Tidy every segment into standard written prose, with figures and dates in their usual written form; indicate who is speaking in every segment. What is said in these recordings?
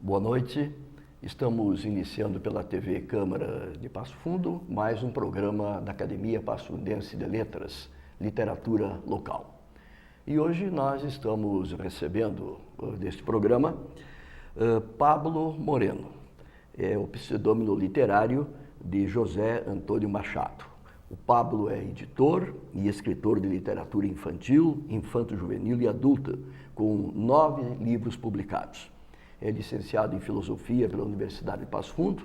Speaker 1: Boa noite, estamos iniciando pela TV Câmara de Passo Fundo mais um programa da Academia Passo-Fundense de Letras, Literatura Local. E hoje nós estamos recebendo deste programa Pablo Moreno, é o pseudônimo literário de José Antônio Machado. O Pablo é editor e escritor de literatura infantil, infanto-juvenil e adulta, com 9 livros publicados. É licenciado em Filosofia pela Universidade de Passo Fundo,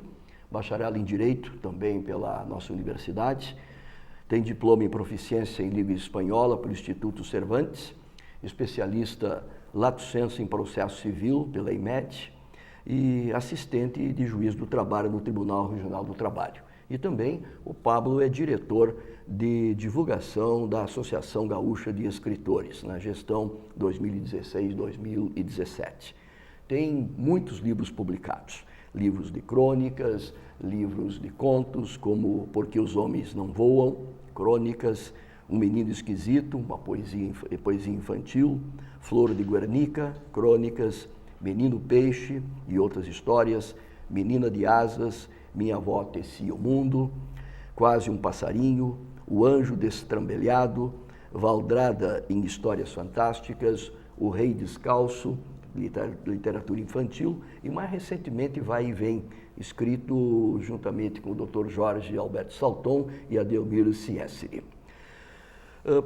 Speaker 1: bacharel em Direito também pela nossa universidade, tem diploma em Proficiência em Língua Espanhola pelo Instituto Cervantes, especialista lato sensu em Processo Civil pela IMED e assistente de juiz do trabalho no Tribunal Regional do Trabalho. E também o Pablo é diretor de divulgação da Associação Gaúcha de Escritores, na gestão 2016-2017. Tem muitos livros publicados, livros de crônicas, livros de contos, como Porque os Homens Não Voam, crônicas, Um Menino Esquisito, uma poesia infantil, Flor de Guernica, crônicas, Menino Peixe e outras histórias, Menina de Asas, Minha Avó Tecia o Mundo, Quase um Passarinho, O Anjo Destrambelhado, Valdrada em Histórias Fantásticas, O Rei Descalço, literatura infantil, e mais recentemente Vai e Vem, escrito juntamente com o Dr. Jorge Alberto Salton e Adelmiro Ciesseri.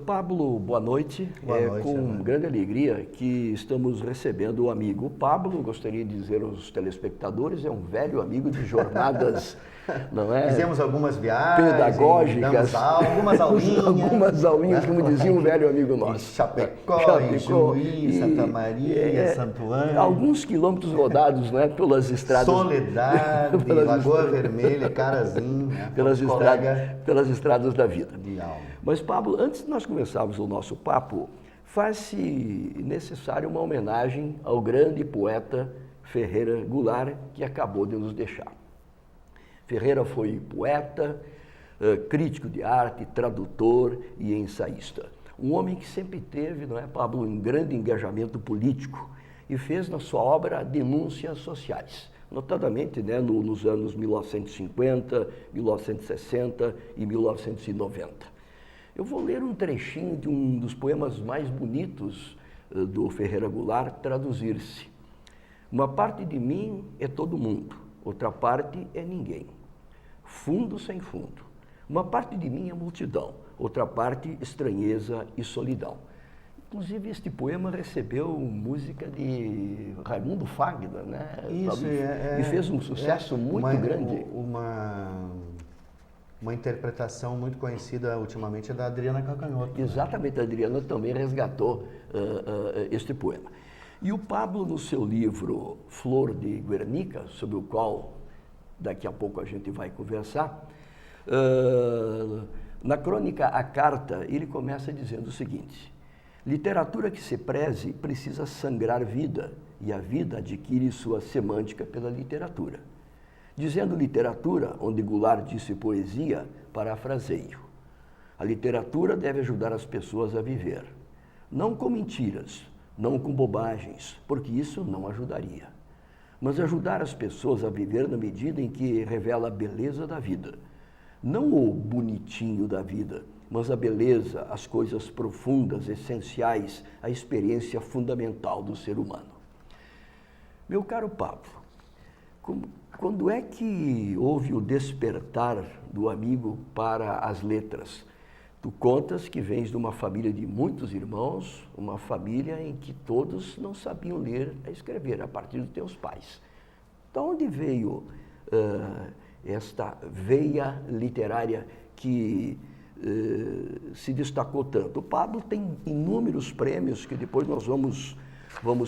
Speaker 1: Pablo, boa noite.
Speaker 2: Boa noite,
Speaker 1: com grande alegria que estamos recebendo o amigo Pablo. Gostaria de dizer aos telespectadores, é um velho amigo de jornadas, não é?
Speaker 2: Fizemos algumas viagens,
Speaker 1: pedagógicas,
Speaker 2: algumas aulinhas.
Speaker 1: Algumas aulinhas, como dizia um velho amigo nosso.
Speaker 2: Chapecó, em Juí, Santa Maria, Santo Ângelo.
Speaker 1: Alguns quilômetros rodados, não é? Pelas estradas.
Speaker 2: Soledade, Lagoa Vermelha, Carazinho. Né?
Speaker 1: Pelas estradas da vida.
Speaker 2: De alma.
Speaker 1: Mas, Pablo, antes de nós começarmos o nosso papo, faz-se necessário uma homenagem ao grande poeta Ferreira Goulart, que acabou de nos deixar. Ferreira foi poeta, crítico de arte, tradutor e ensaísta. Um homem que sempre teve, não é, Pablo, um grande engajamento político e fez na sua obra denúncias sociais, notadamente, né, nos anos 1950, 1960 e 1990. Eu vou ler um trechinho de um dos poemas mais bonitos do Ferreira Goulart, Traduzir-se. Uma parte de mim é todo mundo, outra parte é ninguém. Fundo sem fundo. Uma parte de mim é multidão, outra parte estranheza e solidão. Inclusive, este poema recebeu música de Raimundo Fagner, né?
Speaker 2: Isso,
Speaker 1: e fez um sucesso muito grande.
Speaker 2: Uma interpretação muito conhecida ultimamente é da Adriana Calcanhoto.
Speaker 1: Exatamente, a Adriana também resgatou este poema. E o Pablo, no seu livro Flor de Guernica, sobre o qual daqui a pouco a gente vai conversar, na crônica A Carta, ele começa dizendo o seguinte: literatura que se preze precisa sangrar vida, e a vida adquire sua semântica pela literatura. Dizendo literatura, onde Goulart disse poesia, parafraseio. A literatura deve ajudar as pessoas a viver, não com mentiras, não com bobagens, porque isso não ajudaria, mas ajudar as pessoas a viver na medida em que revela a beleza da vida. Não o bonitinho da vida, mas a beleza, as coisas profundas, essenciais, a experiência fundamental do ser humano. Meu caro Pablo, quando é que houve o despertar do amigo para as letras? Tu contas que vens de uma família de muitos irmãos, uma família em que todos não sabiam ler e escrever, a partir dos teus pais. De onde veio esta veia literária que se destacou tanto? O Pablo tem inúmeros prêmios que depois nós vamos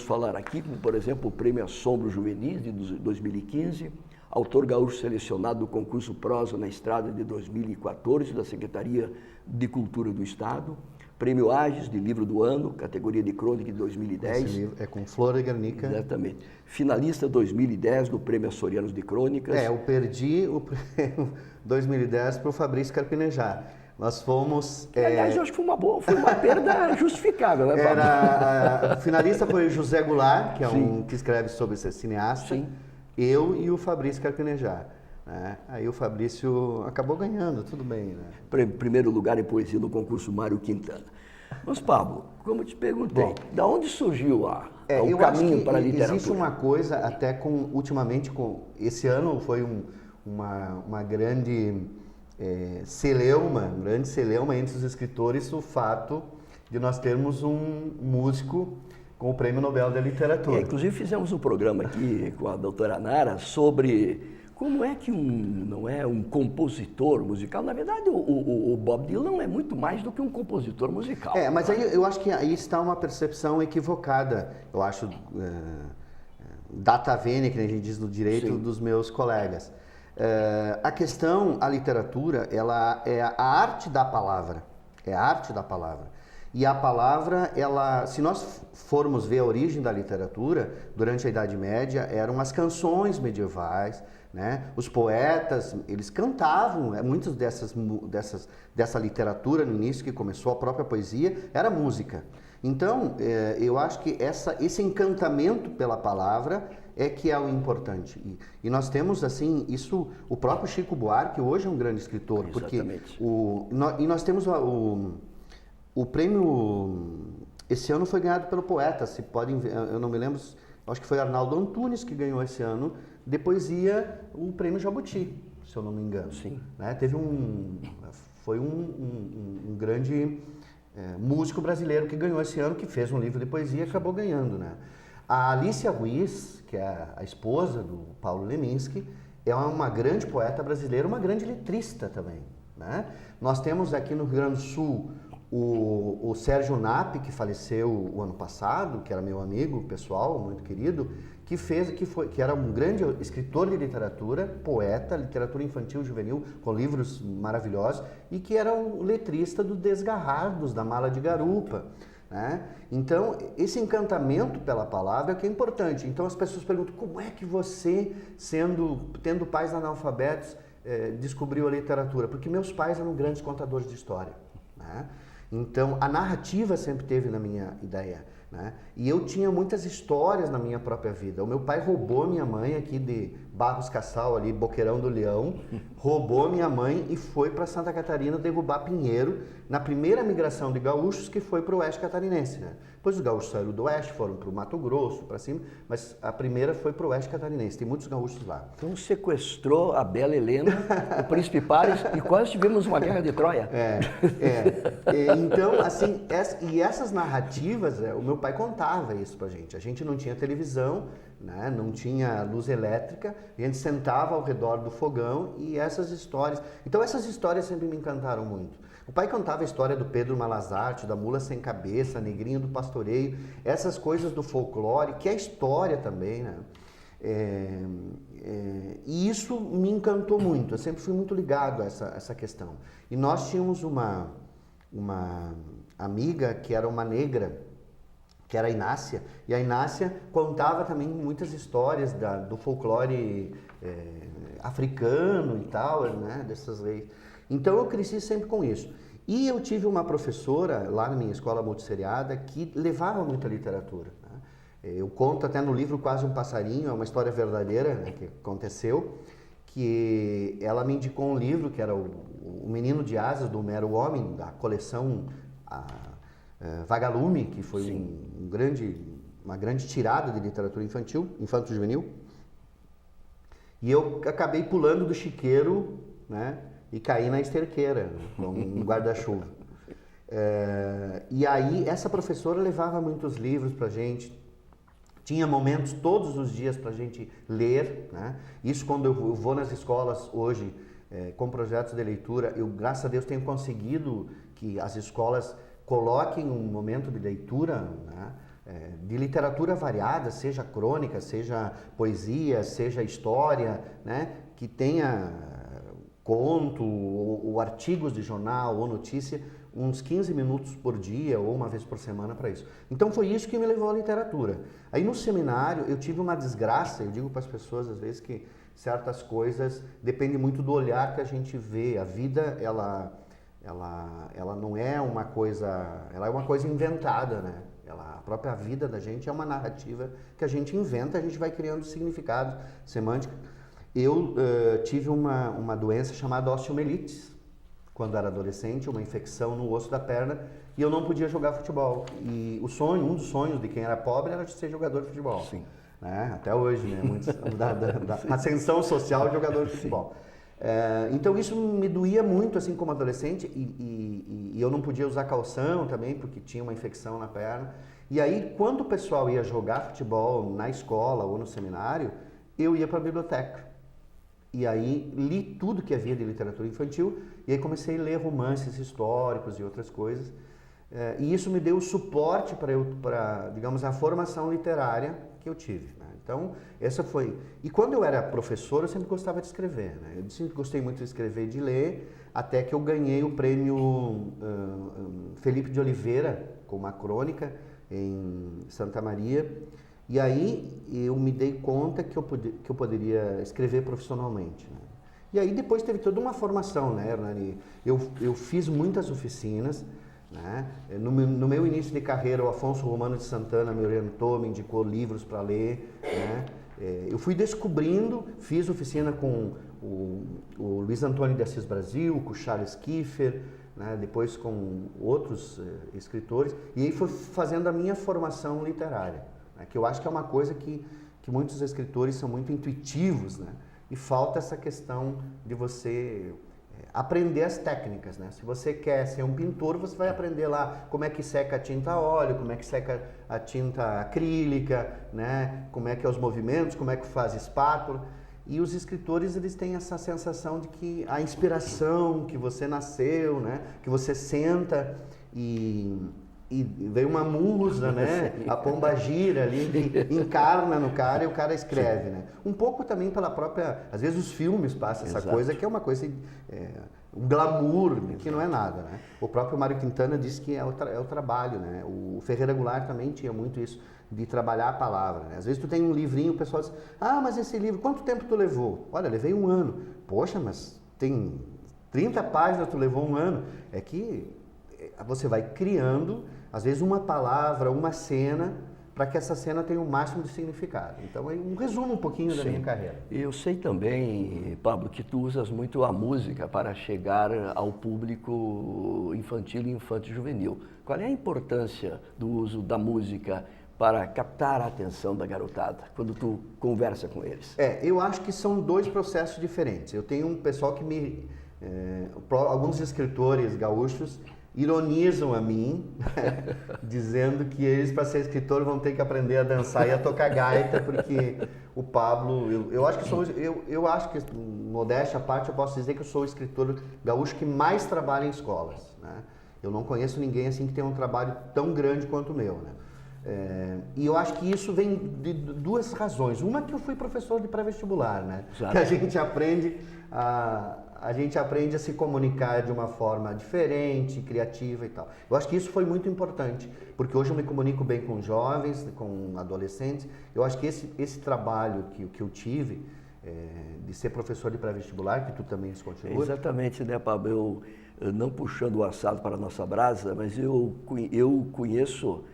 Speaker 1: falar aqui, como, por exemplo, o Prêmio Assombro Juvenis de 2015, autor gaúcho selecionado do concurso Prosa na Estrada de 2014 da Secretaria de Cultura do Estado, Prêmio Ages de Livro do Ano, categoria de crônica de 2010.
Speaker 2: Esse livro é com Flora Garnica.
Speaker 1: Exatamente. Finalista 2010 do Prêmio Açorianos de Crônicas.
Speaker 2: Eu perdi o prêmio 2010 para o Fabrício Carpinejar. Nós fomos...
Speaker 1: Aliás, eu acho que foi uma perda justificável, né, Fábio?
Speaker 2: O finalista foi o José Goulart, que é
Speaker 1: Sim.
Speaker 2: que escreve sobre ser cineasta.
Speaker 1: Sim.
Speaker 2: Eu e o Fabrício Carpinejar. Né? Aí o Fabrício acabou ganhando, tudo bem. Né?
Speaker 1: Primeiro lugar em poesia no concurso Mário Quintana. Mas, Pablo, como eu te perguntei, da onde surgiu o caminho para a literatura?
Speaker 2: Existe uma coisa, até ultimamente, esse ano foi uma grande celeuma entre os escritores, o fato de nós termos um músico com o Prêmio Nobel da Literatura.
Speaker 1: Inclusive fizemos um programa aqui com a doutora Nara sobre como é que não é um compositor musical. Na verdade, o Bob Dylan é muito mais do que um compositor musical.
Speaker 2: Mas aí eu acho que aí está uma percepção equivocada, eu acho, data venia, que a gente diz no direito, Sim. dos meus colegas. A questão, a literatura, ela é a arte da palavra, é a arte da palavra. E a palavra, se nós formos ver a origem da literatura, durante a Idade Média, eram as canções medievais, né? Os poetas, eles cantavam, muitas dessa literatura no início, que começou a própria poesia, era música. Então, eu acho que esse encantamento pela palavra é que é o importante. E nós temos, assim, o próprio Chico Buarque, hoje é um grande escritor.
Speaker 1: Exatamente.
Speaker 2: E nós temos o prêmio, esse ano foi ganhado pelo poeta, se podem ver, eu não me lembro, acho que foi Arnaldo Antunes que ganhou esse ano, de poesia, o prêmio Jabuti, se eu não me engano.
Speaker 1: Sim.
Speaker 2: Né? Foi um grande músico brasileiro que ganhou esse ano, que fez um livro de poesia e acabou ganhando. Né? A Alicia Ruiz, que é a esposa do Paulo Leminski, é uma grande poeta brasileira, uma grande letrista também. Né? Nós temos aqui no Rio Grande do Sul o Sérgio Nap, que faleceu o ano passado, que era meu amigo pessoal, muito querido, que era um grande escritor de literatura, poeta, literatura infantil e juvenil, com livros maravilhosos, e que era um letrista do Desgarrados, da Mala de Garupa. Né? Então, esse encantamento pela palavra é que é importante. Então, as pessoas perguntam, como é que você, tendo pais analfabetos, descobriu a literatura? Porque meus pais eram grandes contadores de história. Né? Então, a narrativa sempre teve na minha ideia. Né? E eu tinha muitas histórias na minha própria vida. O meu pai roubou minha mãe aqui de Barros Cassal, ali, Boqueirão do Leão, roubou minha mãe e foi para Santa Catarina derrubar Pinheiro, na primeira migração de gaúchos que foi para o oeste catarinense. Né? Depois os gaúchos saíram do oeste, foram para o Mato Grosso, para cima, mas a primeira foi para o oeste catarinense, tem muitos gaúchos lá.
Speaker 1: Então sequestrou a bela Helena, o príncipe Paris, e quase tivemos uma guerra de Troia.
Speaker 2: Então, assim, essas narrativas, o meu pai contava isso pra gente. A gente não tinha televisão, né? Não tinha luz elétrica, a gente sentava ao redor do fogão e essas histórias... Então, essas histórias sempre me encantaram muito. O pai contava a história do Pedro Malazarte, da Mula Sem Cabeça, Negrinho do Pastoreio, essas coisas do folclore, que é história também, né? E isso me encantou muito, eu sempre fui muito ligado a essa questão. E nós tínhamos uma amiga que era uma negra, que era a Inácia, e a Inácia contava também muitas histórias do folclore africano e tal, né, dessas leis. Então eu cresci sempre com isso. E eu tive uma professora lá na minha escola multisseriada que levava muita literatura. Né? Eu conto até no livro Quase um Passarinho, é uma história verdadeira, né, que aconteceu, que ela me indicou um livro que era o Menino de Asas, do Homero Homem, da coleção Vagalume, que foi uma grande tirada de literatura infantil, infanto-juvenil. E eu acabei pulando do chiqueiro, né, e caí na esterqueira, com um guarda-chuva. E aí essa professora levava muitos livros pra gente, tinha momentos todos os dias pra gente ler, né? Isso quando eu vou nas escolas hoje, com projetos de leitura, eu, graças a Deus, tenho conseguido que as escolas coloquem um momento de leitura, né, de literatura variada, seja crônica, seja poesia, seja história, né? Que tenha conto ou artigos de jornal ou notícia, uns 15 minutos por dia ou uma vez por semana para isso. Então foi isso que me levou à literatura. Aí no seminário eu tive uma desgraça, eu digo para as pessoas às vezes que certas coisas dependem muito do olhar que a gente vê. A vida, ela não é uma coisa, ela é uma coisa inventada, né? A própria vida da gente é uma narrativa que a gente inventa, a gente vai criando significado semântico. Eu tive uma doença chamada osteomielites, quando era adolescente, uma infecção no osso da perna, e eu não podia jogar futebol. E um dos sonhos de quem era pobre era de ser jogador de futebol.
Speaker 1: Sim.
Speaker 2: Né? Até hoje, né? Muitos, da ascensão social de jogador de futebol. Então isso me doía muito assim como adolescente e eu não podia usar calção também porque tinha uma infecção na perna. E aí quando o pessoal ia jogar futebol na escola ou no seminário, eu ia para a biblioteca. E aí li tudo que havia de literatura infantil e aí comecei a ler romances históricos e outras coisas. E isso me deu o suporte para, digamos, a formação literária que eu tive. Né? Então, essa foi... E quando eu era professor, eu sempre gostava de escrever. Né? Eu sempre gostei muito de escrever e de ler, até que eu ganhei o prêmio Felipe de Oliveira, com uma crônica, em Santa Maria. E aí eu me dei conta que eu poderia escrever profissionalmente. Né? E aí depois teve toda uma formação, né, Hernani? Eu fiz muitas oficinas. Né? No meu início de carreira, o Afonso Romano de Santana me orientou, me indicou livros para ler. Né? Eu fui descobrindo, fiz oficina com o Luiz Antônio de Assis Brasil, com o Charles Kiefer, né? Depois com outros escritores, e aí fui fazendo a minha formação literária, né? Que eu acho que é uma coisa que muitos escritores são muito intuitivos, né? E falta essa questão de você... aprender as técnicas, né? Se você quer ser um pintor, você vai aprender lá como é que seca a tinta a óleo, como é que seca a tinta acrílica, né? Como é que é os movimentos, como é que faz espátula. E os escritores, eles têm essa sensação de que a inspiração, que você nasceu, né? Que você senta e vem uma musa, né? A pombagira ali, que encarna no cara e o cara escreve, né? Um pouco também pela própria... Às vezes os filmes passam essa coisa que é uma coisa... um glamour, que não é nada, né? O próprio Mário Quintana disse que é o trabalho, né? O Ferreira Goulart também tinha muito isso, de trabalhar a palavra, né? Às vezes tu tem um livrinho, o pessoal diz, mas esse livro, quanto tempo tu levou? Olha, levei 1 ano. Poxa, mas tem 30 páginas, tu levou 1 ano. É que você vai criando, às vezes, uma palavra, uma cena, para que essa cena tenha o máximo de significado. Então, é um resumo um pouquinho da minha carreira.
Speaker 1: Eu sei também, Pablo, que tu usas muito a música para chegar ao público infantil e infanto-juvenil. Qual é a importância do uso da música para captar a atenção da garotada, quando tu conversa com eles?
Speaker 2: Eu acho que são 2 processos diferentes. Eu tenho um pessoal que alguns escritores gaúchos ironizam a mim, dizendo que eles, para ser escritor, vão ter que aprender a dançar e a tocar gaita, porque o Pablo, eu acho que, modéstia à parte, eu posso dizer que eu sou o escritor gaúcho que mais trabalha em escolas, né? Eu não conheço ninguém assim que tenha um trabalho tão grande quanto o meu, né? E eu acho que isso vem de 2 razões. Uma que eu fui professor de pré-vestibular, né? Que a gente aprende a se comunicar de uma forma diferente, criativa e tal. Eu acho que isso foi muito importante, porque hoje eu me comunico bem com jovens, com adolescentes. Eu acho que esse trabalho que eu tive, de ser professor de pré-vestibular, que tu também continua.
Speaker 1: Exatamente, né, Pablo? Eu não puxando o assado para a nossa brasa, mas eu conheço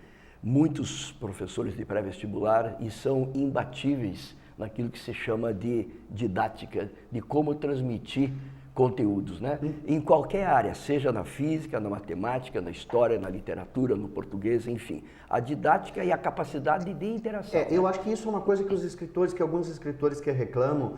Speaker 1: muitos professores de pré-vestibular e são imbatíveis naquilo que se chama de didática, de como transmitir conteúdos, né? Em qualquer área, seja na física, na matemática, na história, na literatura, no português, enfim. A didática e a capacidade de interação.
Speaker 2: Eu acho que isso é uma coisa que alguns escritores que reclamam,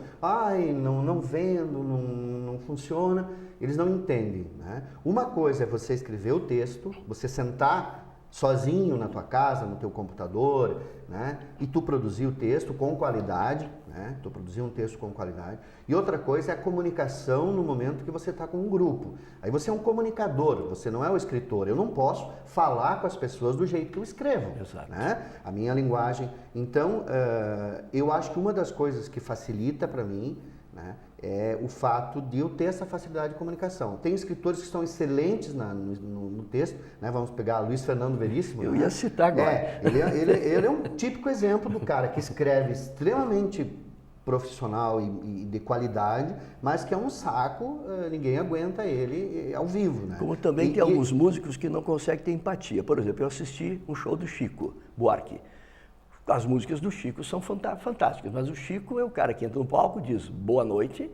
Speaker 2: não vendo, não funciona, eles não entendem, né? Uma coisa é você escrever o texto, você sentar sozinho na tua casa, no teu computador, né? E tu produzir o texto com qualidade, né? Tu produzir um texto com qualidade. E outra coisa é a comunicação no momento que você está com um grupo. Aí você é um comunicador, você não é o escritor. Eu não posso falar com as pessoas do jeito que eu escrevo,
Speaker 1: Exato.
Speaker 2: né? A minha linguagem. Então, eu acho que uma das coisas que facilita para mim, né, é o fato de eu ter essa facilidade de comunicação. Tem escritores que são excelentes no texto, né? Vamos pegar Luiz Fernando Veríssimo.
Speaker 1: Eu
Speaker 2: né?
Speaker 1: ia citar agora.
Speaker 2: Ele é um típico exemplo do cara que escreve extremamente profissional e de qualidade, mas que é um saco, ninguém aguenta ele ao vivo, né?
Speaker 1: Como também tem alguns músicos que não conseguem ter empatia. Por exemplo, eu assisti um show do Chico Buarque. As músicas do Chico são fantásticas, mas o Chico é o cara que entra no palco, diz boa noite,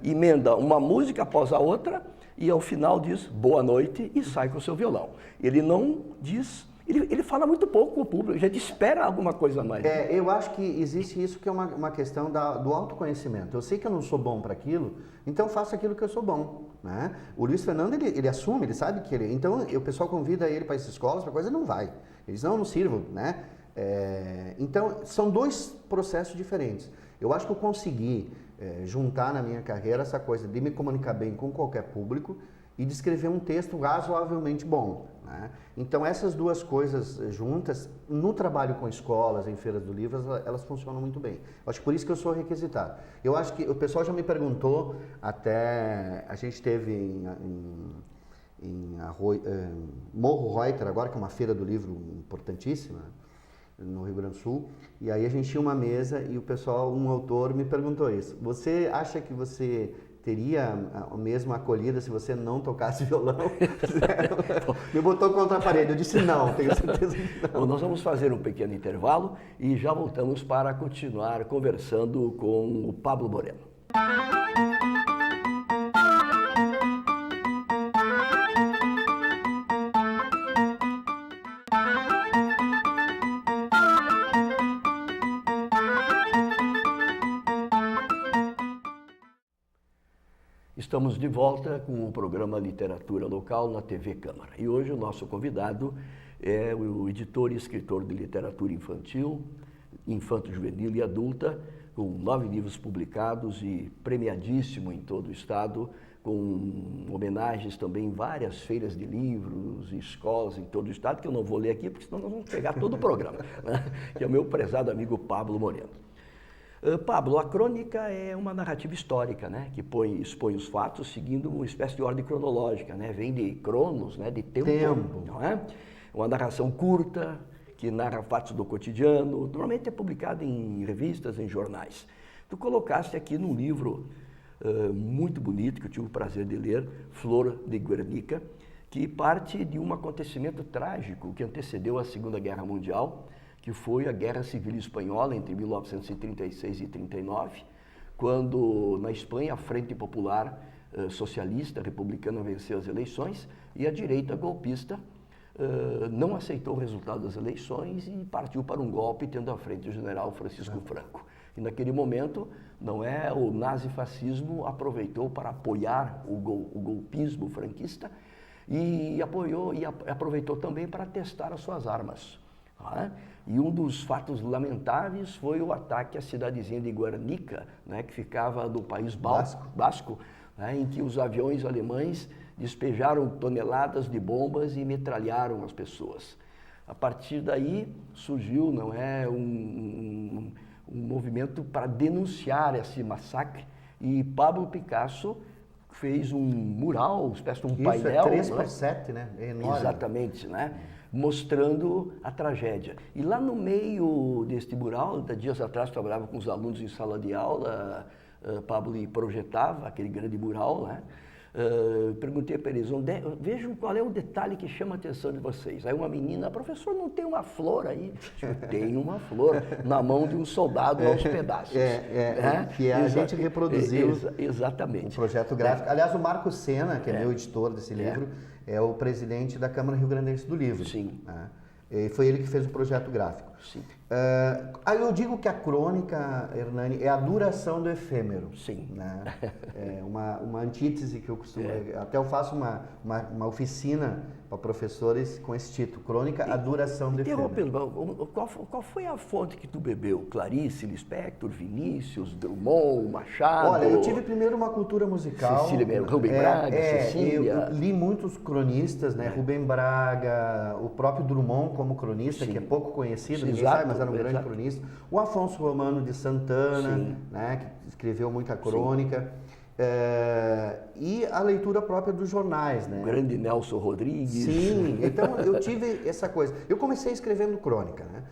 Speaker 1: emenda uma música após a outra e ao final diz boa noite e sai com o seu violão. Ele não diz, ele fala muito pouco com o público, a gente espera alguma coisa a mais.
Speaker 2: Eu acho que existe isso que é uma questão do autoconhecimento. Eu sei que eu não sou bom para aquilo, então faço aquilo que eu sou bom. Né? O Luiz Fernando, ele assume, ele sabe que ele... Então o pessoal convida ele para essas escolas, para coisa, ele não vai. Ele diz, não sirvo, né? Então, são dois processos diferentes. Eu acho que eu consegui juntar na minha carreira essa coisa de me comunicar bem com qualquer público e de escrever um texto razoavelmente bom. Né? Então, essas duas coisas juntas, no trabalho com escolas, em feiras do livro, elas funcionam muito bem. Eu acho que por isso que eu sou requisitado. Eu acho que o pessoal já me perguntou, até a gente teve em Morro Reuter agora, que é uma feira do livro importantíssima, no Rio Grande do Sul, e aí a gente tinha uma mesa e o pessoal, um autor me perguntou isso: você acha que você teria a mesma acolhida se você não tocasse violão? Me botou contra a parede, eu disse não, tenho certeza que não.
Speaker 1: Bom, nós vamos fazer um pequeno intervalo e já voltamos para continuar conversando com o Pablo Moreno. Estamos de volta com o programa Literatura Local na TV Câmara. E hoje o nosso convidado é o editor e escritor de literatura infantil, infanto-juvenil e adulta, com 9 livros publicados e premiadíssimo em todo o estado, com homenagens também em várias feiras de livros e escolas em todo o estado, que eu não vou ler aqui, porque senão nós vamos pegar todo o programa, né? Que é o meu prezado amigo Pablo Moreno. Pablo, a crônica é uma narrativa histórica, né, que expõe os fatos seguindo uma espécie de ordem cronológica, né, vem de cronos, né, de tempo. Não é? Uma narração curta, que narra fatos do cotidiano, normalmente é publicada em revistas, em jornais. Tu colocaste aqui num livro muito bonito, que eu tive o prazer de ler, Flor de Guernica, que parte de um acontecimento trágico que antecedeu a Segunda Guerra Mundial, que foi a Guerra Civil Espanhola entre 1936 e 1939, quando na Espanha a Frente Popular Socialista Republicana venceu as eleições e a direita golpista não aceitou o resultado das eleições e partiu para um golpe, tendo à frente o general Francisco Franco. E naquele momento, o nazifascismo aproveitou para apoiar o golpismo franquista e aproveitou também para testar as suas armas. E um dos fatos lamentáveis foi o ataque à cidadezinha de Guernica, né, que ficava no país basco, né, em que os aviões alemães despejaram toneladas de bombas e metralharam as pessoas. A partir daí surgiu um movimento para denunciar esse massacre e Pablo Picasso fez um mural, uma espécie de um painel.
Speaker 2: Isso é 3x7, né? É enorme.
Speaker 1: Exatamente, né? Mostrando a tragédia. E lá no meio deste mural, dias atrás trabalhava com os alunos em sala de aula, Pablo projetava aquele grande mural, né? Perguntei para eles, vejam qual é o detalhe que chama a atenção de vocês. Aí uma menina, professor, não tem uma flor aí? Tem uma flor na mão de um soldado aos pedaços.
Speaker 2: Que a gente reproduziu
Speaker 1: exatamente.
Speaker 2: o projeto gráfico. Aliás, o Marco Sena, que é meu editor desse livro, é o presidente da Câmara Rio Grandense do Livro.
Speaker 1: Sim.
Speaker 2: Né? E foi ele que fez o projeto gráfico.
Speaker 1: Sim.
Speaker 2: Aí eu digo que a crônica, Hernani, é a duração do efêmero.
Speaker 1: Sim.
Speaker 2: Né? É uma antítese que eu costumo... Até eu faço uma oficina para professores com esse título, Crônica, a duração do efêmero.
Speaker 1: Interrompendo, qual foi a fonte que tu bebeu? Clarice Lispector, Vinícius, Drummond, Machado?
Speaker 2: Olha, eu tive primeiro uma cultura musical.
Speaker 1: Cecília, Rubem Braga, Cecília.
Speaker 2: Eu li muitos cronistas, né? Rubem Braga, o próprio Drummond como cronista,
Speaker 1: Sim.
Speaker 2: que é pouco conhecido, ninguém
Speaker 1: Exato,
Speaker 2: sabe, mas era um grande cronista. O Afonso Romano de Santana, né? Que escreveu muita crônica. E a leitura própria dos jornais, né?
Speaker 1: O grande Nelson Rodrigues.
Speaker 2: Sim, então eu tive essa coisa. Eu comecei escrevendo crônica, né?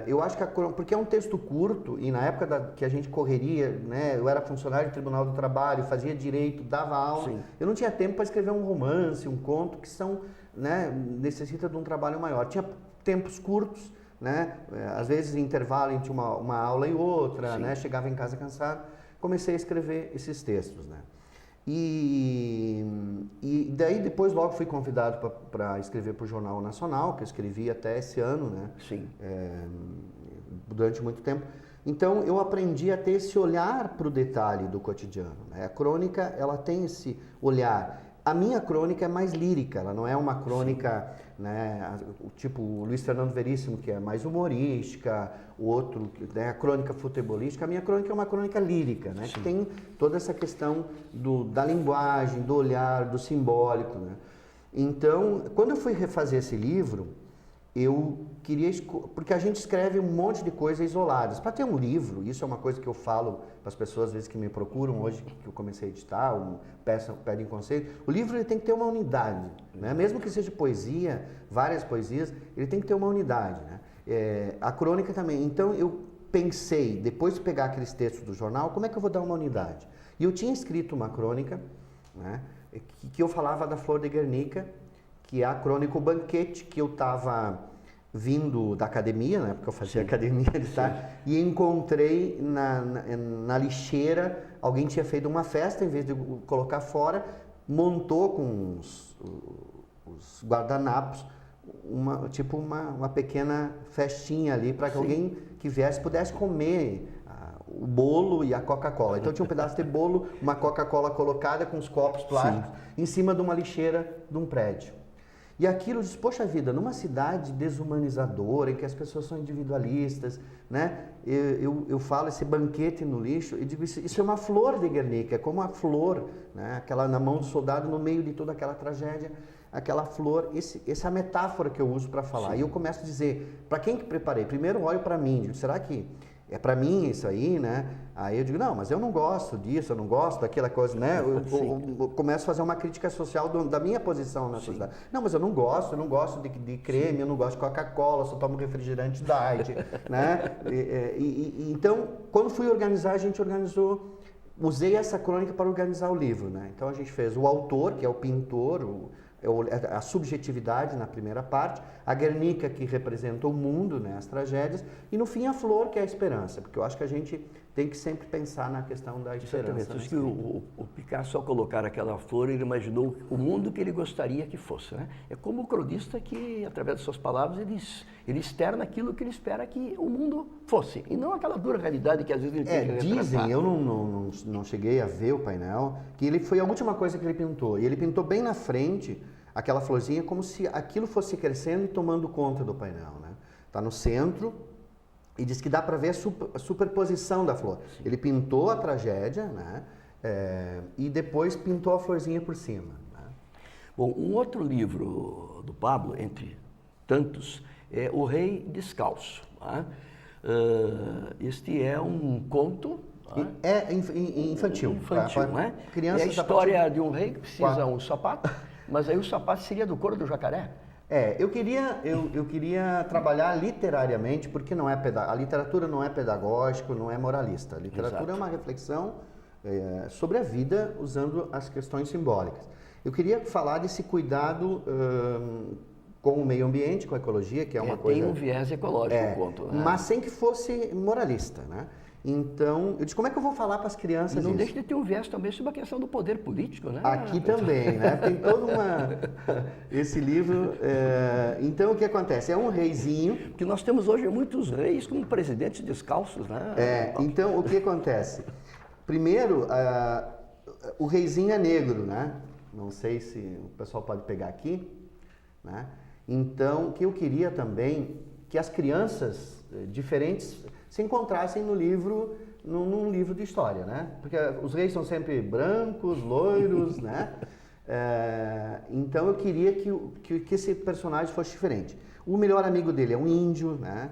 Speaker 2: Eu acho que porque é um texto curto e na época que a gente correria, né? Eu era funcionário do Tribunal do Trabalho, fazia direito, dava aula. Sim. Eu não tinha tempo para escrever um romance, um conto, que são, né? Necessita de um trabalho maior. Tinha tempos curtos, né? Às vezes em intervalo entre uma aula e outra, né? Chegava em casa cansado. Comecei a escrever esses textos, né? E daí depois logo fui convidado para escrever para o Jornal Nacional, que eu escrevi até esse ano, né?
Speaker 1: Sim.
Speaker 2: Durante muito tempo. Então eu aprendi a ter esse olhar para o detalhe do cotidiano, né? A crônica, ela tem esse olhar. A minha crônica é mais lírica, ela não é uma crônica, né, tipo o Luiz Fernando Veríssimo, que é mais humorística, o outro, né, a crônica futebolística. A minha crônica é uma crônica lírica, né, que tem toda essa questão da linguagem, do olhar, do simbólico, né. Então, quando eu fui refazer esse livro, eu queria... Porque a gente escreve um monte de coisas isoladas. Para ter um livro, isso é uma coisa que eu falo para as pessoas, às vezes, que me procuram hoje, que eu comecei a editar, ou pedem conselho. O livro ele tem que ter uma unidade, né? Mesmo que seja poesia, várias poesias, ele tem que ter uma unidade, né? A crônica também. Então, eu pensei, depois de pegar aqueles textos do jornal, como é que eu vou dar uma unidade? E eu tinha escrito uma crônica, né, que eu falava da Flor de Guernica, que é a crônica O Banquete, que eu estava vindo da academia, né, porque eu fazia academia, e encontrei na lixeira, alguém tinha feito uma festa, em vez de colocar fora, montou com os guardanapos, uma pequena festinha ali, para que alguém que viesse pudesse comer o bolo e a Coca-Cola. Então tinha um pedaço de bolo, uma Coca-Cola colocada com os copos plásticos, em cima de uma lixeira de um prédio. E aquilo diz, poxa vida, numa cidade desumanizadora, em que as pessoas são individualistas, né? Eu falo esse banquete no lixo e digo, isso é uma flor de Guernica, é como a flor, né? Aquela na mão do soldado, no meio de toda aquela tragédia, aquela flor, essa metáfora que eu uso para falar. Sim. E eu começo a dizer, para quem que preparei? Primeiro olho para mim, digo, será que é para mim isso aí, né? Aí eu digo, não, mas eu não gosto disso, eu não gosto daquela coisa, né? Eu começo a fazer uma crítica social da minha posição na sociedade. Não, mas eu não gosto de creme, eu não gosto de Coca-Cola, só tomo refrigerante diet, né? Então, quando fui organizar, a gente organizou, usei essa crônica para organizar o livro, né? Então a gente fez o autor, que é o pintor, a subjetividade na primeira parte, a Guernica, que representa o mundo, né, as tragédias, e no fim a flor, que é a esperança, porque eu acho que a gente tem que sempre pensar na questão da esperança.
Speaker 1: Exatamente. Acho que o Picasso, ao colocar aquela flor, ele imaginou o mundo que ele gostaria que fosse, né? É como o cronista que, através de suas palavras, ele externa aquilo que ele espera que o mundo fosse, e não aquela dura realidade que às vezes ele tem que retratar.
Speaker 2: Dizem, eu não cheguei a ver o painel, que ele foi a última coisa que ele pintou, e ele pintou bem na frente aquela florzinha como se aquilo fosse crescendo e tomando conta do painel, né? Tá no centro e diz que dá para ver a superposição da flor. Sim. Ele pintou a tragédia, né? E depois pintou a florzinha por cima, né?
Speaker 1: Bom, um outro livro do Pablo, entre tantos, é O Rei Descalço. Né? Este é um conto.
Speaker 2: É infantil.
Speaker 1: Infantil, né?
Speaker 2: Crianças,
Speaker 1: é a história de um rei que precisa um sapato, mas aí o sapato seria do couro do jacaré?
Speaker 2: Eu queria trabalhar literariamente, porque a literatura não é pedagógico, não é moralista. A literatura Exato. É uma reflexão sobre a vida usando as questões simbólicas. Eu queria falar desse cuidado com o meio ambiente, com a ecologia, que é uma coisa...
Speaker 1: Tem um viés ecológico o conto, né?
Speaker 2: Mas sem que fosse moralista, né? Então, eu disse, como é que eu vou falar para as crianças
Speaker 1: E não
Speaker 2: isso?
Speaker 1: deixa de ter um viés também sobre a questão do poder político, né?
Speaker 2: Aqui também, né? Tem toda uma... Esse livro... Então, o que acontece? É um reizinho...
Speaker 1: Porque nós temos hoje muitos reis como presidentes descalços, né?
Speaker 2: Então, o que acontece? Primeiro, o reizinho é negro, né? Não sei se o pessoal pode pegar aqui, né? Então, o que eu queria também, que as crianças diferentes se encontrassem no livro, num livro de história, né? Porque os reis são sempre brancos, loiros, né? Então eu queria que esse personagem fosse diferente. O melhor amigo dele é um índio, né?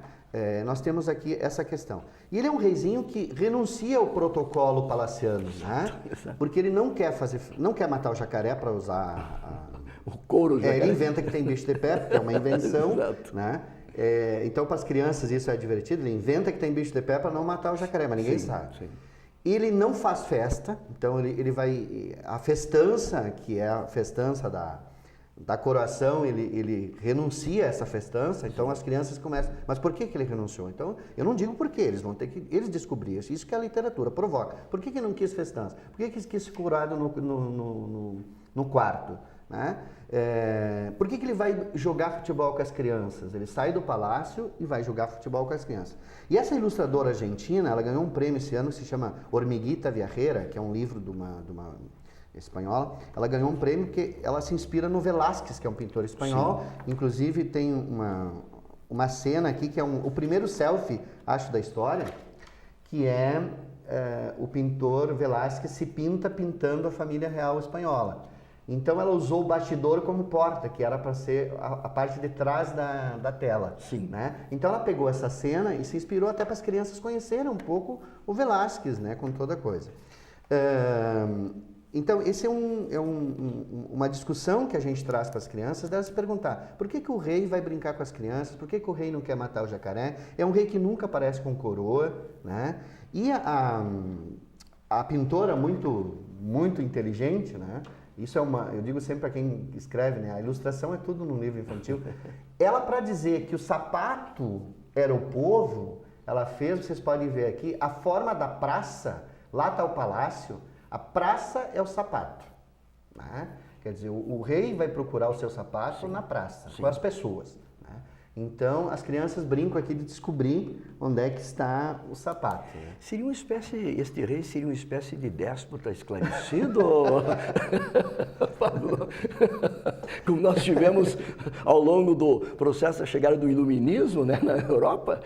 Speaker 2: Nós temos aqui essa questão. E ele é um reizinho que renuncia ao protocolo palaciano, né? Porque ele não quer matar o jacaré para usar
Speaker 1: o couro jacaré.
Speaker 2: Ele inventa que tem bicho de pé, porque é uma invenção, né? Então, para as crianças isso é divertido, ele inventa que tem bicho de pé para não matar o jacaré, mas ninguém sabe. Sim. Ele não faz festa, então ele vai... A festança, que é a festança da coroação, ele renuncia a essa festança, então as crianças começam... Mas por que ele renunciou? Então, eu não digo por quê, eles vão ter que... Eles descobrirem, isso que a literatura provoca. Por que não quis festança? Por que quis ser curado no quarto? Né? Por que ele vai jogar futebol com as crianças? Ele sai do palácio e vai jogar futebol com as crianças. E essa ilustradora argentina, ela ganhou um prêmio esse ano que se chama Hormiguita Viajera, que é um livro de uma espanhola. Ela ganhou um prêmio porque ela se inspira no Velázquez, que é um pintor espanhol. Sim. Inclusive tem uma cena aqui que é o primeiro selfie, acho, da história, que o pintor Velázquez se pintando a família real espanhola. Então ela usou o bastidor como porta, que era para ser a parte de trás da tela.
Speaker 1: Sim.
Speaker 2: Né? Então ela pegou essa cena e se inspirou até para as crianças conhecerem um pouco o Velázquez, né? Com toda a coisa. Então esse é uma discussão que a gente traz para as crianças, delas se perguntar, por que o rei vai brincar com as crianças, por que o rei não quer matar o jacaré? É um rei que nunca aparece com coroa, né? E a pintora muito inteligente, né? Isso eu digo sempre para quem escreve, né? A ilustração é tudo no livro infantil. Ela, para dizer que o sapato era o povo, ela fez, vocês podem ver aqui, a forma da praça, lá está o palácio, a praça é o sapato. Né? Quer dizer, o rei vai procurar o seu sapato na praça, com as pessoas. Né? Então, as crianças brincam aqui de descobrir onde é que está o sapato. Né?
Speaker 1: Seria este rei seria uma espécie de déspota esclarecido? Como nós tivemos ao longo do processo da chegada do iluminismo, né, na Europa?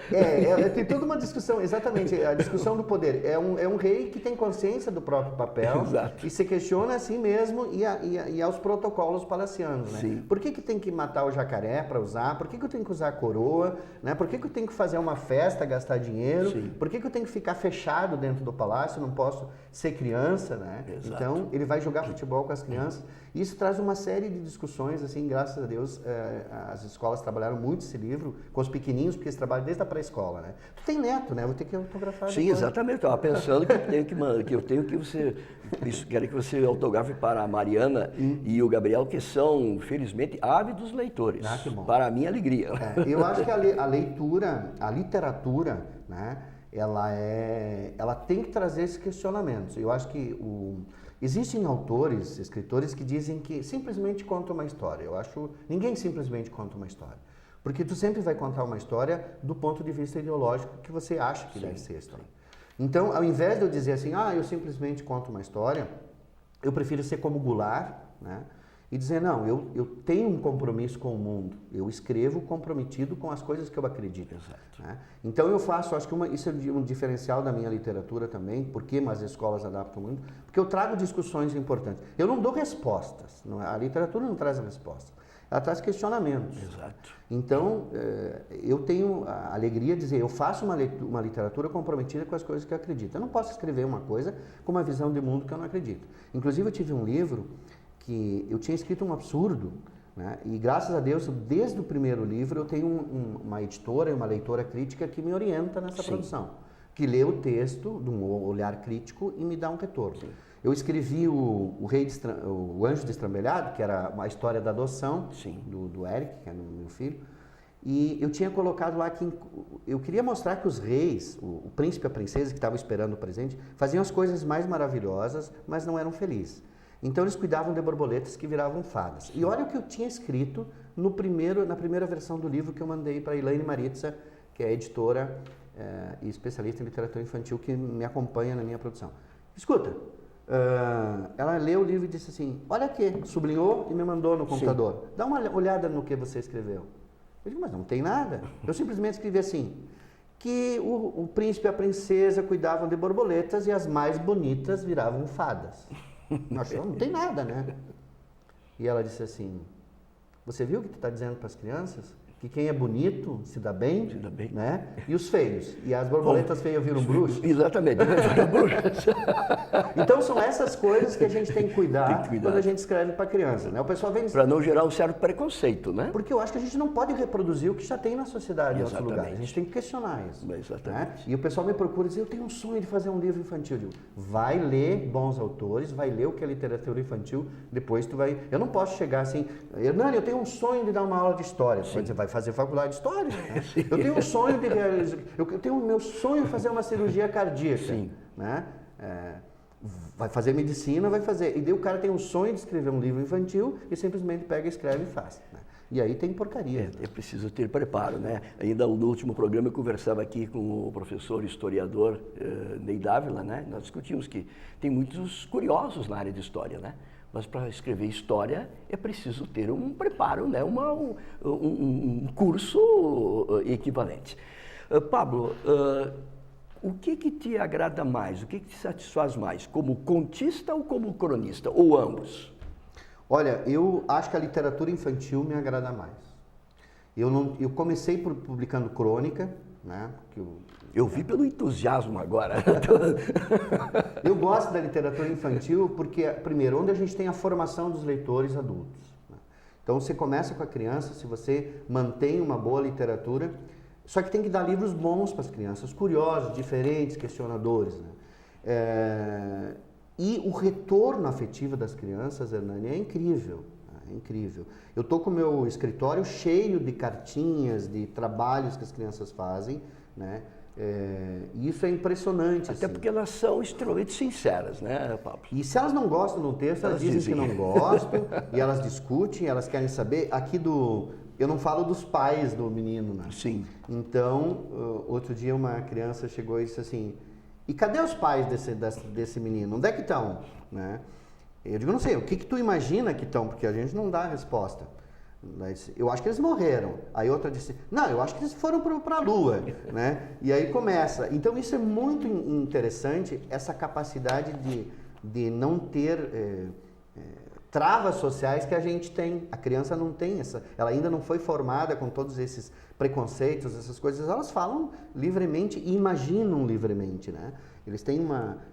Speaker 2: Tem toda uma discussão, exatamente, a discussão do poder. É um rei que tem consciência do próprio papel.
Speaker 1: Exato.
Speaker 2: E se questiona a si mesmo e aos protocolos palacianos. Né?
Speaker 1: Sim.
Speaker 2: Por que tem que matar o jacaré para usar? Por que eu tenho que usar a coroa? Né? Por que eu tenho que fazer uma festa, gastar dinheiro?
Speaker 1: Sim.
Speaker 2: Por que eu tenho que ficar fechado dentro do palácio? Não posso ser criança, né?
Speaker 1: Exato.
Speaker 2: Então, ele vai jogar futebol com as crianças. Isso traz uma série de discussões, assim, graças a Deus, as escolas trabalharam muito esse livro com os pequenininhos, porque eles trabalham desde a pré-escola, né? Tu tem neto, né? Vou ter que autografar.
Speaker 1: Sim,
Speaker 2: depois.
Speaker 1: Exatamente. Eu estava pensando quero que você autografe para a Mariana e o Gabriel, que são, felizmente, ávidos leitores.
Speaker 2: Que bom.
Speaker 1: Para a minha alegria.
Speaker 2: Eu acho que a leitura, a literatura, né? Ela tem que trazer esses questionamentos. Eu acho que existem autores, escritores que dizem que simplesmente conta uma história. Eu acho ninguém simplesmente conta uma história. Porque tu sempre vai contar uma história do ponto de vista ideológico que você acha que deve ser a história. Então, ao invés de eu dizer assim, eu simplesmente conto uma história, eu prefiro ser como Goulart, né? E dizer, não, eu tenho um compromisso com o mundo. Eu escrevo comprometido com as coisas que eu acredito.
Speaker 1: Exato.
Speaker 2: Né? Então eu faço, acho que isso é um diferencial da minha literatura também, porque as escolas adaptam muito, porque eu trago discussões importantes. Eu não dou respostas, a literatura não traz respostas, ela traz questionamentos.
Speaker 1: Exato.
Speaker 2: Então, eu tenho a alegria de dizer, eu faço uma literatura comprometida com as coisas que eu acredito. Eu não posso escrever uma coisa com uma visão de mundo que eu não acredito. Inclusive, eu tive um livro que eu tinha escrito um absurdo, né? E graças a Deus, desde o primeiro livro, eu tenho uma editora e uma leitora crítica que me orienta nessa produção, que lê o texto de um olhar crítico e me dá um retorno. Sim. Eu escrevi o Anjo Destrambelhado, que era uma história da adoção do Eric, que é meu filho, E eu tinha colocado lá que eu queria mostrar que os reis, o príncipe e a princesa que estavam esperando o presente, faziam as coisas mais maravilhosas, mas não eram felizes. Então eles cuidavam de borboletas que viravam fadas. E olha o que eu tinha escrito na primeira versão do livro que eu mandei para a Elaine Maritza, que é editora e especialista em literatura infantil, que me acompanha na minha produção. Escuta, ela leu o livro e disse assim, olha aqui, sublinhou e me mandou no computador. Dá uma olhada no que você escreveu. Eu digo, mas não tem nada. Eu simplesmente escrevi assim, que o príncipe e a princesa cuidavam de borboletas e as mais bonitas viravam fadas. Não tem nada, né? E ela disse assim, você viu o que tu está dizendo para as crianças? Que quem é bonito se dá bem, né? E os feios. E as borboletas feias viram bruxos.
Speaker 1: Exatamente, viram bruxos.
Speaker 2: Então são essas coisas que a gente tem que cuidar quando a gente escreve para criança, né? O pessoal vem...
Speaker 1: Para não gerar um certo preconceito, né?
Speaker 2: Porque eu acho que a gente não pode reproduzir o que já tem na sociedade em outro lugar. A gente tem que questionar isso.
Speaker 1: Exatamente.
Speaker 2: Né? E o pessoal me procura e diz, eu tenho um sonho de fazer um livro infantil. Eu digo, vai ler bons autores, vai ler o que é literatura infantil, depois tu vai... Eu não posso chegar assim, Hernani, eu tenho um sonho de dar uma aula de história. Você vai fazer faculdade de história. Né? Eu tenho um sonho de realizar... Eu tenho o meu sonho de fazer uma cirurgia cardíaca. Sim. Né? Vai fazer medicina, vai fazer. E daí o cara tem um sonho de escrever um livro infantil e simplesmente pega, escreve e faz. Né? E aí tem porcaria.
Speaker 1: É preciso ter preparo, né? Ainda no último programa eu conversava aqui com o professor historiador Ney Dávila, né? Nós discutimos que tem muitos curiosos na área de história, né? Mas para escrever história é preciso ter um preparo, né? Um curso equivalente. Pablo, o que te agrada mais? O que te satisfaz mais? Como contista ou como cronista? Ou ambos?
Speaker 2: Olha, eu acho que a literatura infantil me agrada mais. Eu comecei publicando crônica, né?
Speaker 1: Eu vi pelo entusiasmo agora.
Speaker 2: Eu gosto da literatura infantil porque, primeiro, onde a gente tem a formação dos leitores adultos. Né? Então, você começa com a criança, se você mantém uma boa literatura, só que tem que dar livros bons para as crianças, curiosos, diferentes, questionadores. Né? E o retorno afetivo das crianças, Hernani, é incrível. É incrível. Eu estou com o meu escritório cheio de cartinhas, de trabalhos que as crianças fazem, né? E isso é impressionante.
Speaker 1: Até
Speaker 2: assim.
Speaker 1: porque elas são extremamente sinceras, né, Pablo?
Speaker 2: E se elas não gostam do texto, elas dizem que não gostam, e elas discutem, elas querem saber. Eu não falo dos pais do menino, né?
Speaker 1: Sim.
Speaker 2: Então, outro dia uma criança chegou e disse assim, e cadê os pais desse menino? Onde é que estão? Né? Eu digo, não sei, o que tu imagina que estão? Porque a gente não dá a resposta. Eu acho que eles morreram. Aí outra disse, não, eu acho que eles foram para a Lua. Né? E aí começa. Então isso é muito interessante, essa capacidade de não ter travas sociais que a gente tem. A criança não tem ela ainda não foi formada com todos esses preconceitos, essas coisas. Elas falam livremente e imaginam livremente, né? Eles têm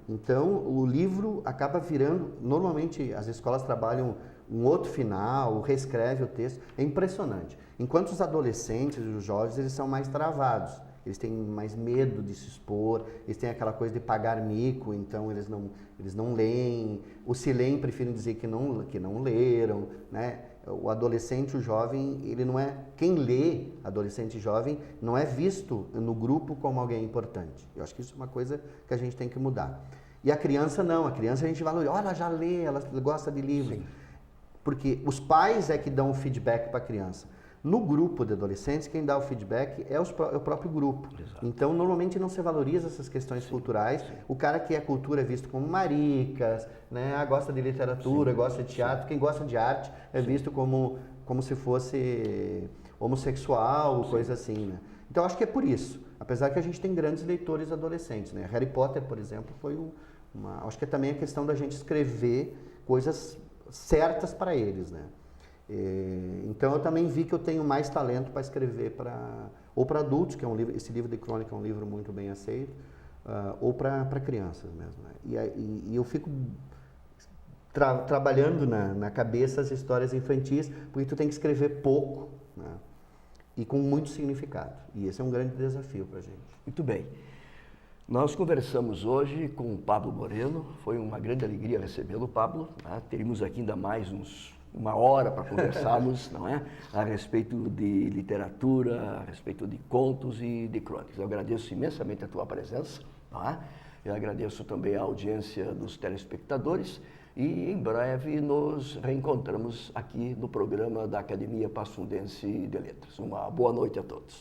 Speaker 2: Então, o livro acaba virando... Normalmente, as escolas trabalham um outro final, reescreve o texto. É impressionante. Enquanto os adolescentes e os jovens, eles são mais travados. Eles têm mais medo de se expor, eles têm aquela coisa de pagar mico, então eles não leem. Os se leem preferem dizer que não leram, né? O adolescente, o jovem, ele não é... Quem lê, adolescente e jovem, não é visto no grupo como alguém importante. Eu acho que isso é uma coisa que a gente tem que mudar. E a criança não, a criança a gente valoriza. Olha, ela já lê, ela gosta de livros. Sim. Porque os pais é que dão o feedback para a criança. No grupo de adolescentes, quem dá o feedback é o próprio grupo. Exato. Então, normalmente não se valoriza essas questões culturais. Sim. O cara que é cultura é visto como maricas, né? Gosta de literatura, sim, gosta de teatro. Sim. Quem gosta de arte é visto como se fosse homossexual, sim, coisa assim, né? Então, acho que é por isso. Apesar que a gente tem grandes leitores adolescentes, né? Harry Potter, por exemplo, foi acho que é também a questão da gente escrever coisas certas para eles, né? Então eu também vi que eu tenho mais talento para escrever para adultos, que é um livro, esse livro de crônica é um livro muito bem aceito, ou para crianças mesmo, né? E eu fico trabalhando na cabeça as histórias infantis, porque tu tem que escrever pouco, né? E com muito significado, e esse é um grande desafio para a gente.
Speaker 1: Muito bem. Nós conversamos hoje com o Pablo Moreno, foi uma grande alegria recebê-lo, Pablo, né? Teríamos aqui ainda mais uns uma hora para conversarmos, não é? A respeito de literatura, a respeito de contos e de crônicas. Eu agradeço imensamente a tua presença, não é? Eu agradeço também a audiência dos telespectadores e em breve nos reencontramos aqui no programa da Academia Passundense de Letras. Uma boa noite a todos.